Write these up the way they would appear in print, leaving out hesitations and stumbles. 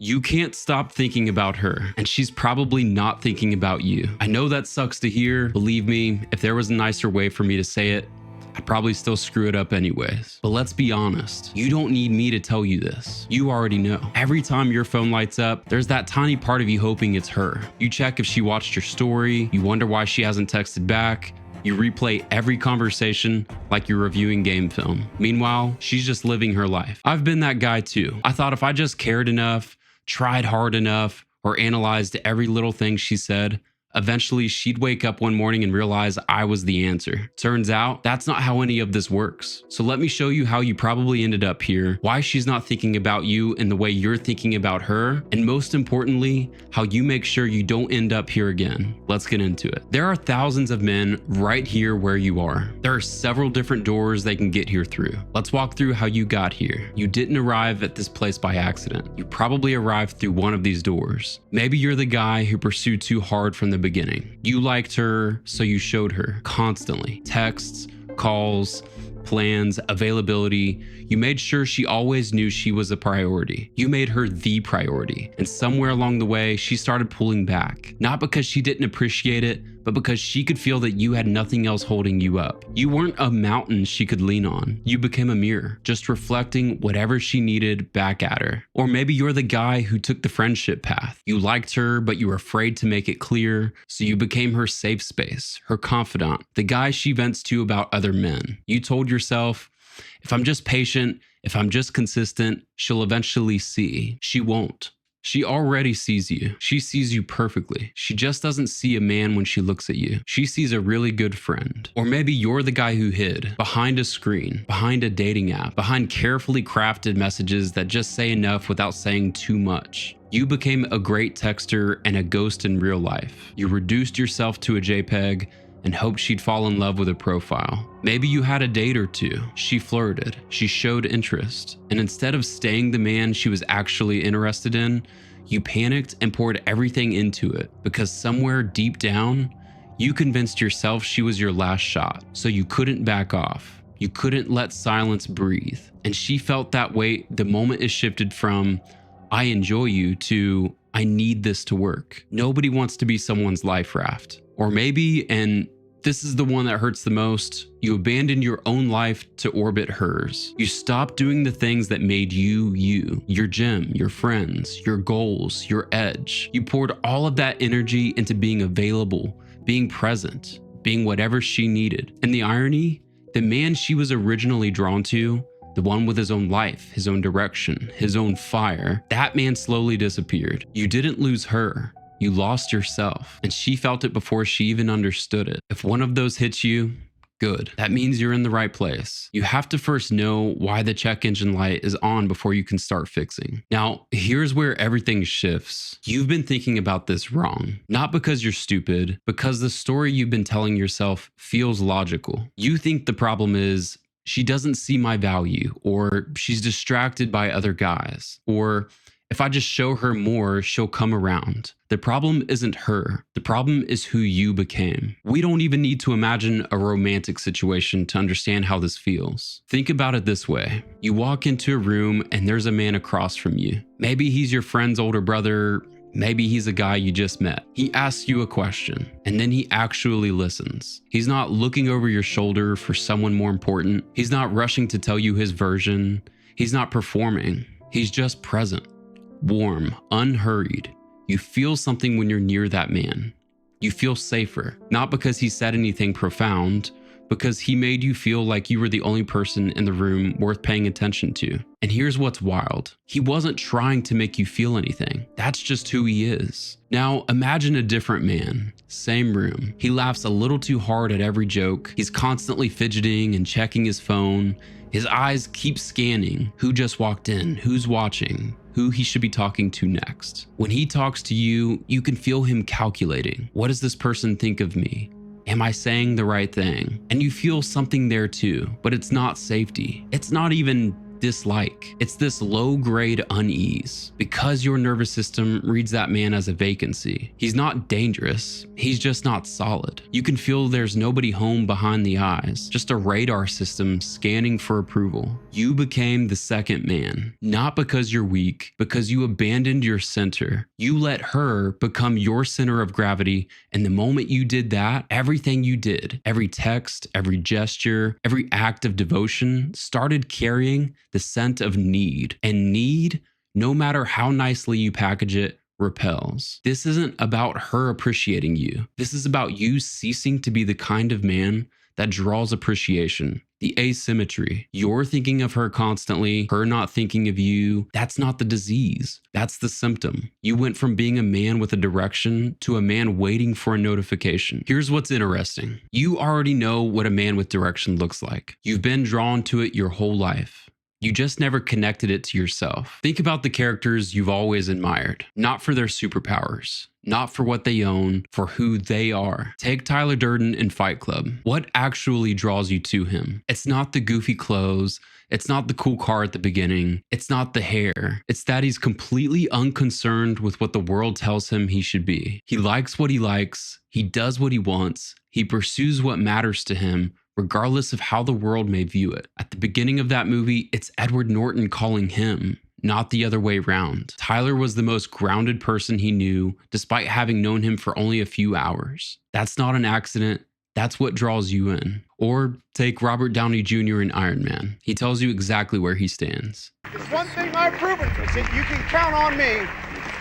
You can't stop thinking about her, and she's probably not thinking about you. I know that sucks to hear. Believe me, if there was a nicer way for me to say it, I'd probably still screw it up anyways. But let's be honest, you don't need me to tell you this. You already know. Every time your phone lights up, there's that tiny part of you hoping it's her. You check if she watched your story, you wonder why she hasn't texted back, you replay every conversation like you're reviewing game film. Meanwhile, she's just living her life. I've been that guy too. I thought if I just cared enough, tried hard enough, or analyzed every little thing she said, eventually she'd wake up one morning and realize I was the answer. Turns out that's not how any of this works. So let me show you how you probably ended up here, why she's not thinking about you in the way you're thinking about her, and most importantly, how you make sure you don't end up here again. Let's get into it. There are thousands of men right here where you are. There are several different doors they can get here through. Let's walk through how you got here. You didn't arrive at this place by accident. You probably arrived through one of these doors. Maybe you're the guy who pursued too hard from the beginning. You liked her, so you showed her constantly. Texts, calls, plans, availability. You made sure she always knew she was a priority. You made her the priority. And somewhere along the way, she started pulling back. Not because she didn't appreciate it, but because she could feel that you had nothing else holding you up. You weren't a mountain she could lean on. You became a mirror, just reflecting whatever she needed back at her. Or maybe you're the guy who took the friendship path. You liked her, but you were afraid to make it clear, so you became her safe space, her confidant, the guy she vents to about other men. You told yourself, if I'm just patient, if I'm just consistent, she'll eventually see. She won't. She already sees you. She sees you perfectly. She just doesn't see a man when she looks at you. She sees a really good friend. Or maybe you're the guy who hid behind a screen, behind a dating app, behind carefully crafted messages that just say enough without saying too much. You became a great texter and a ghost in real life. You reduced yourself to a JPEG and hoped she'd fall in love with a profile. Maybe you had a date or two. She flirted. She showed interest. And instead of staying the man she was actually interested in, you panicked and poured everything into it because somewhere deep down, you convinced yourself she was your last shot. So you couldn't back off. You couldn't let silence breathe. And she felt that way the moment it shifted from, I enjoy you, to, I need this to work. Nobody wants to be someone's life raft. Or maybe, and this is the one that hurts the most, you abandoned your own life to orbit hers. You stopped doing the things that made you, your gym, your friends, your goals, your edge. You poured all of that energy into being available, being present, being whatever she needed. And the irony, the man she was originally drawn to, the one with his own life, his own direction, his own fire, that man slowly disappeared. You didn't lose her. You lost yourself, and she felt it before she even understood it. If one of those hits you, good. That means you're in the right place. You have to first know why the check engine light is on before you can start fixing. Now, here's where everything shifts. You've been thinking about this wrong. Not because you're stupid, because the story you've been telling yourself feels logical. You think the problem is, she doesn't see my value, or she's distracted by other guys, or if I just show her more, she'll come around. The problem isn't her. The problem is who you became. We don't even need to imagine a romantic situation to understand how this feels. Think about it this way. You walk into a room and there's a man across from you. Maybe he's your friend's older brother. Maybe he's a guy you just met. He asks you a question, and then he actually listens. He's not looking over your shoulder for someone more important. He's not rushing to tell you his version. He's not performing. He's just present. Warm, unhurried. You feel something when you're near that man. You feel safer, not because he said anything profound, because he made you feel like you were the only person in the room worth paying attention to. And here's what's wild. He wasn't trying to make you feel anything. That's just who he is. Now, imagine a different man, same room. He laughs a little too hard at every joke. He's constantly fidgeting and checking his phone. His eyes keep scanning who just walked in, who's watching, who he should be talking to next. When he talks to you, you can feel him calculating. What does this person think of me? Am I saying the right thing? And you feel something there too, but it's not safety. It's not even dislike. It's this low-grade unease because your nervous system reads that man as a vacancy. He's not dangerous, he's just not solid. You can feel there's nobody home behind the eyes, just a radar system scanning for approval. You became the second man, not because you're weak, because you abandoned your center. You let her become your center of gravity, and the moment you did that, everything you did, every text, every gesture, every act of devotion started carrying the scent of need. And need, no matter how nicely you package it, repels. This isn't about her appreciating you. This is about you ceasing to be the kind of man that draws appreciation. The asymmetry. You're thinking of her constantly, her not thinking of you. That's not the disease. That's the symptom. You went from being a man with a direction to a man waiting for a notification. Here's what's interesting. You already know what a man with direction looks like. You've been drawn to it your whole life. You just never connected it to yourself. Think about the characters you've always admired, not for their superpowers, not for what they own, for who they are. Take Tyler Durden in Fight Club. What actually draws you to him? It's not the goofy clothes. It's not the cool car at the beginning. It's not the hair. It's that he's completely unconcerned with what the world tells him he should be. He likes what he likes. He does what he wants. He pursues what matters to him, regardless of how the world may view it. At the beginning of that movie, it's Edward Norton calling him, not the other way around. Tyler was the most grounded person he knew, despite having known him for only a few hours. That's not an accident. That's what draws you in. Or take Robert Downey Jr. in Iron Man. He tells you exactly where he stands. It's one thing I've proven, is that you can count on me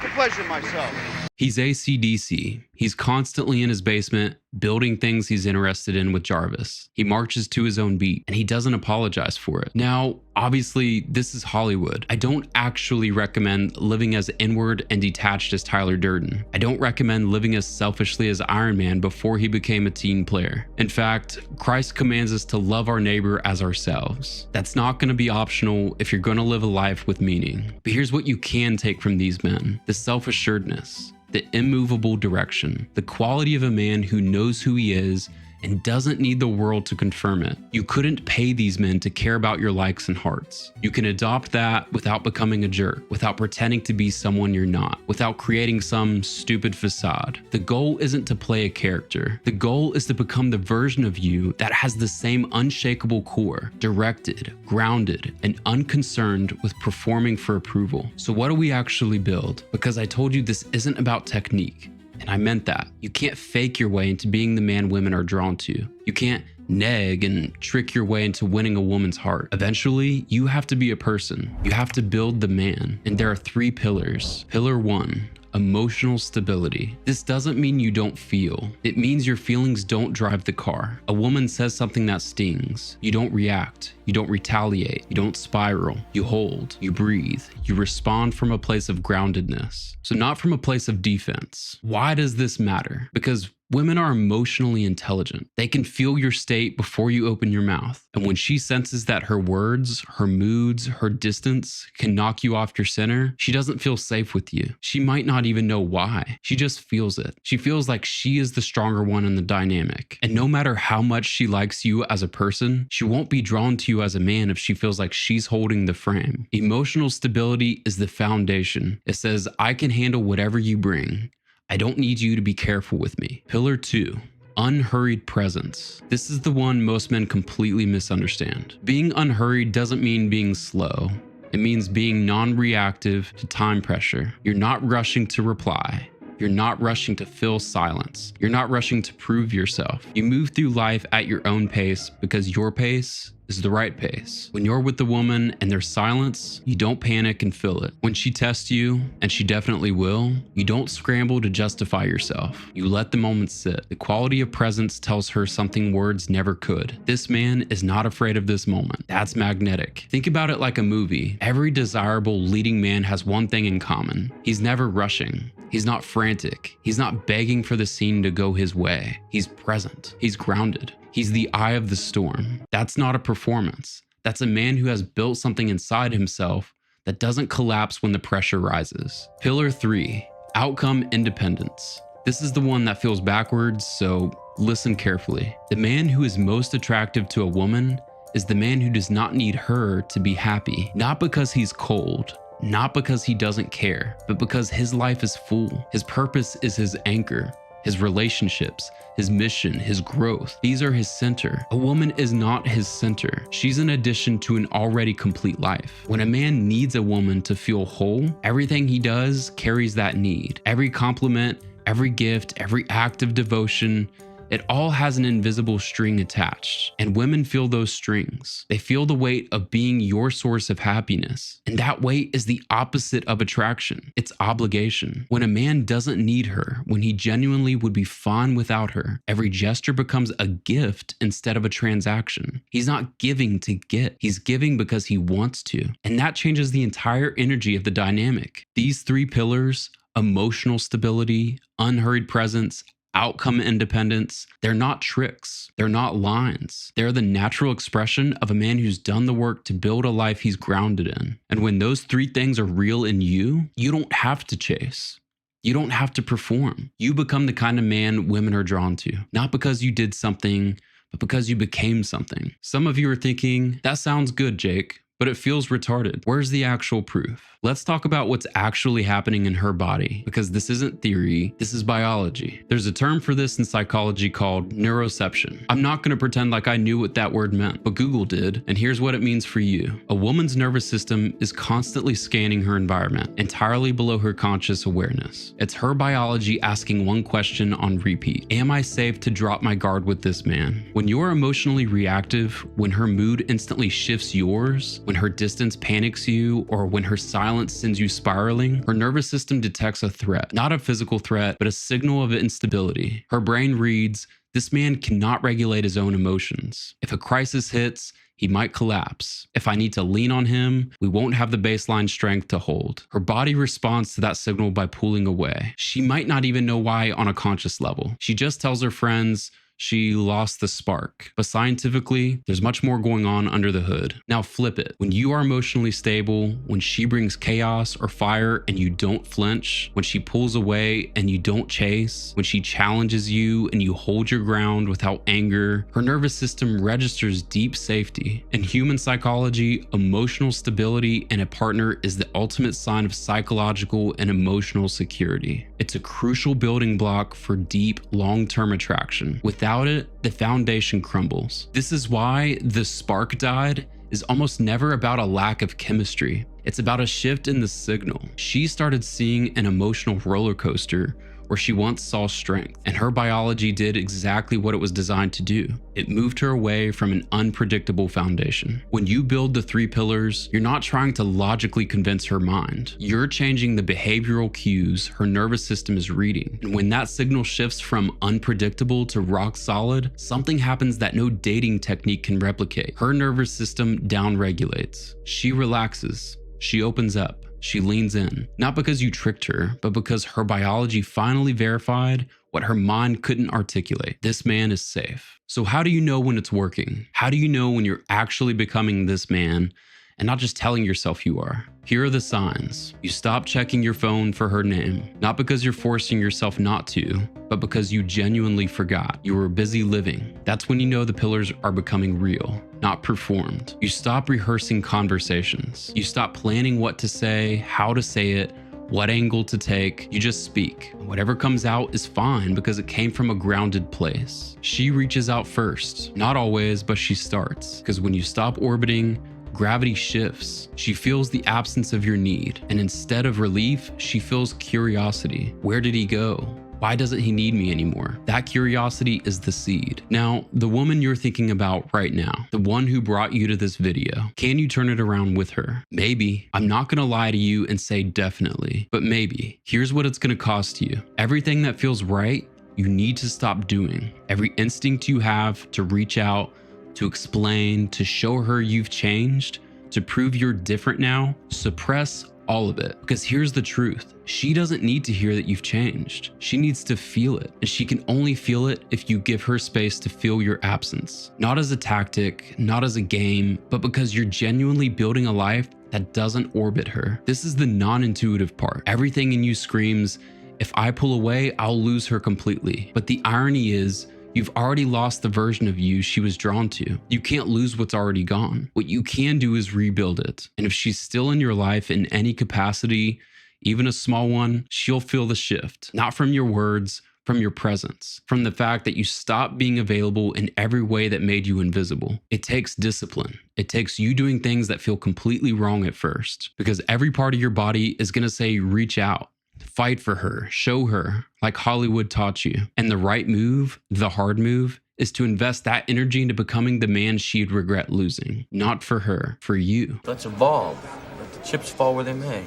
to pleasure myself. He's AC/DC. He's constantly in his basement, building things he's interested in with Jarvis. He marches to his own beat, and he doesn't apologize for it. Now, obviously, this is Hollywood. I don't actually recommend living as inward and detached as Tyler Durden. I don't recommend living as selfishly as Iron Man before he became a team player. In fact, Christ commands us to love our neighbor as ourselves. That's not going to be optional if you're going to live a life with meaning. But here's what you can take from these men: the self-assuredness, the immovable direction, the quality of a man who knows who he is and doesn't need the world to confirm it. You couldn't pay these men to care about your likes and hearts. You can adopt that without becoming a jerk, without pretending to be someone you're not, without creating some stupid facade. The goal isn't to play a character. The goal is to become the version of you that has the same unshakable core, directed, grounded, and unconcerned with performing for approval. So what do we actually build? Because I told you this isn't about technique. And I meant that. You can't fake your way into being the man women are drawn to. You can't neg and trick your way into winning a woman's heart. Eventually, you have to be a person. You have to build the man. And there are 3 pillars. Pillar 1, emotional stability. This doesn't mean you don't feel. It means your feelings don't drive the car. A woman says something that stings. You don't react. You don't retaliate. You don't spiral. You hold. You breathe. You respond from a place of groundedness. So not from a place of defense. Why does this matter? Because women are emotionally intelligent. They can feel your state before you open your mouth. And when she senses that her words, her moods, her distance can knock you off your center, she doesn't feel safe with you. She might not even know why. She just feels it. She feels like she is the stronger one in the dynamic. And no matter how much she likes you as a person, she won't be drawn to you as a man if she feels like she's holding the frame. Emotional stability is the foundation. It says, I can handle whatever you bring. I don't need you to be careful with me. Pillar 2, unhurried presence. This is the one most men completely misunderstand. Being unhurried doesn't mean being slow. It means being non-reactive to time pressure. You're not rushing to reply. You're not rushing to fill silence. You're not rushing to prove yourself. You move through life at your own pace because your pace is the right pace. When you're with the woman and there's silence, you don't panic and fill it. When she tests you, and she definitely will, you don't scramble to justify yourself. You let the moment sit. The quality of presence tells her something words never could. This man is not afraid of this moment. That's magnetic. Think about it like a movie. Every desirable leading man has one thing in common. He's never rushing. He's not frantic. He's not begging for the scene to go his way. He's present. He's grounded. He's the eye of the storm. That's not a performance. That's a man who has built something inside himself that doesn't collapse when the pressure rises. Pillar 3, outcome independence. This is the one that feels backwards, so listen carefully. The man who is most attractive to a woman is the man who does not need her to be happy, not because he's cold, not because he doesn't care, but because his life is full. His purpose is his anchor. His relationships, his mission, his growth, these are his center. A woman is not his center. She's an addition to an already complete life. When a man needs a woman to feel whole, everything he does carries that need. Every compliment, every gift, every act of devotion, it all has an invisible string attached, and women feel those strings. They feel the weight of being your source of happiness, and that weight is the opposite of attraction. It's obligation. When a man doesn't need her, when he genuinely would be fine without her, every gesture becomes a gift instead of a transaction. He's not giving to get, he's giving because he wants to, and that changes the entire energy of the dynamic. These three pillars, emotional stability, unhurried presence, outcome independence, they're not tricks. They're not lines. They're the natural expression of a man who's done the work to build a life he's grounded in. And when those three things are real in you, you don't have to chase. You don't have to perform. You become the kind of man women are drawn to, not because you did something, but because you became something. Some of you are thinking, that sounds good, Jake, but it feels retarded. Where's the actual proof? Let's talk about what's actually happening in her body, because this isn't theory, this is biology. There's a term for this in psychology called neuroception. I'm not gonna pretend like I knew what that word meant, but Google did, and here's what it means for you. A woman's nervous system is constantly scanning her environment, entirely below her conscious awareness. It's her biology asking one question on repeat. Am I safe to drop my guard with this man? When you're emotionally reactive, when her mood instantly shifts yours, when her distance panics you, or when her silence sends you spiraling, her nervous system detects a threat, not a physical threat, but a signal of instability. Her brain reads, this man cannot regulate his own emotions. If a crisis hits, he might collapse. If I need to lean on him, we won't have the baseline strength to hold. Her body responds to that signal by pulling away. She might not even know why on a conscious level. She just tells her friends, she lost the spark. But scientifically, there's much more going on under the hood. Now flip it. When you are emotionally stable, when she brings chaos or fire and you don't flinch, when she pulls away and you don't chase, when she challenges you and you hold your ground without anger, her nervous system registers deep safety. In human psychology, emotional stability in a partner is the ultimate sign of psychological and emotional security. It's a crucial building block for deep, long-term attraction. Without it, the foundation crumbles. This is why The Spark Died is almost never about a lack of chemistry. It's about a shift in the signal. She started seeing an emotional roller coaster where she once saw strength, and her biology did exactly what it was designed to do. It moved her away from an unpredictable foundation. When you build the three pillars, you're not trying to logically convince her mind. You're changing the behavioral cues her nervous system is reading. And when that signal shifts from unpredictable to rock solid, something happens that no dating technique can replicate. Her nervous system downregulates. She relaxes. She opens up. She leans in, not because you tricked her, but because her biology finally verified what her mind couldn't articulate. This man is safe. So how do you know when it's working? How do you know when you're actually becoming this man and not just telling yourself you are? Here are the signs. You stop checking your phone for her name, not because you're forcing yourself not to, but because you genuinely forgot. You were busy living. That's when you know the pillars are becoming real, not performed. You stop rehearsing conversations. You stop planning what to say, how to say it, what angle to take. You just speak. Whatever comes out is fine because it came from a grounded place. She reaches out first. Not always, but she starts. Because when you stop orbiting, gravity shifts. She feels the absence of your need, and instead of relief, she feels curiosity. Where did he go? Why doesn't he need me anymore? That curiosity is the seed. Now, the woman you're thinking about right now, the one who brought you to this video, can you turn it around with her? Maybe. I'm not gonna lie to you and say definitely, but maybe. Here's what it's gonna cost you. Everything that feels right, you need to stop doing. Every instinct you have to reach out, to explain, to show her you've changed, to prove you're different now, suppress all of it. Because here's the truth. She doesn't need to hear that you've changed. She needs to feel it. And she can only feel it if you give her space to feel your absence. Not as a tactic, not as a game, but because you're genuinely building a life that doesn't orbit her. This is the non-intuitive part. Everything in you screams, if I pull away, I'll lose her completely. But the irony is, You've already lost the version of you she was drawn to. You can't lose what's already gone. What you can do is rebuild it. And if she's still in your life in any capacity, even a small one, she'll feel the shift, not from your words, from your presence, from the fact that you stopped being available in every way that made you invisible. It takes discipline. It takes you doing things that feel completely wrong at first, because every part of your body is going to say, reach out, fight for her, show her, like Hollywood taught you. And the right move, the hard move, is to invest that energy into becoming the man she'd regret losing. Not for her, for you. Let's evolve. Let the chips fall where they may.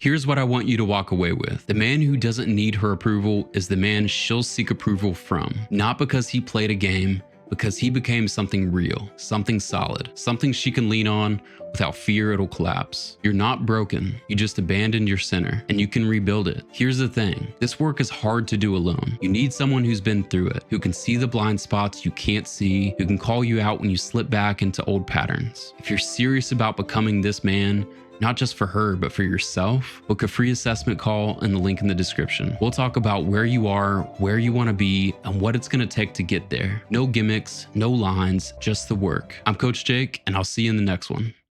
Here's what I want you to walk away with. The man who doesn't need her approval is the man she'll seek approval from. Not because he played a game, because he became something real, something solid, something she can lean on without fear it'll collapse. You're not broken, you just abandoned your center, and you can rebuild it. Here's the thing, this work is hard to do alone. You need someone who's been through it, who can see the blind spots you can't see, who can call you out when you slip back into old patterns. If you're serious about becoming this man, not just for her, but for yourself, book a free assessment call in the link in the description. We'll talk about where you are, where you want to be, and what it's going to take to get there. No gimmicks, no lines, just the work. I'm Coach Jake, and I'll see you in the next one.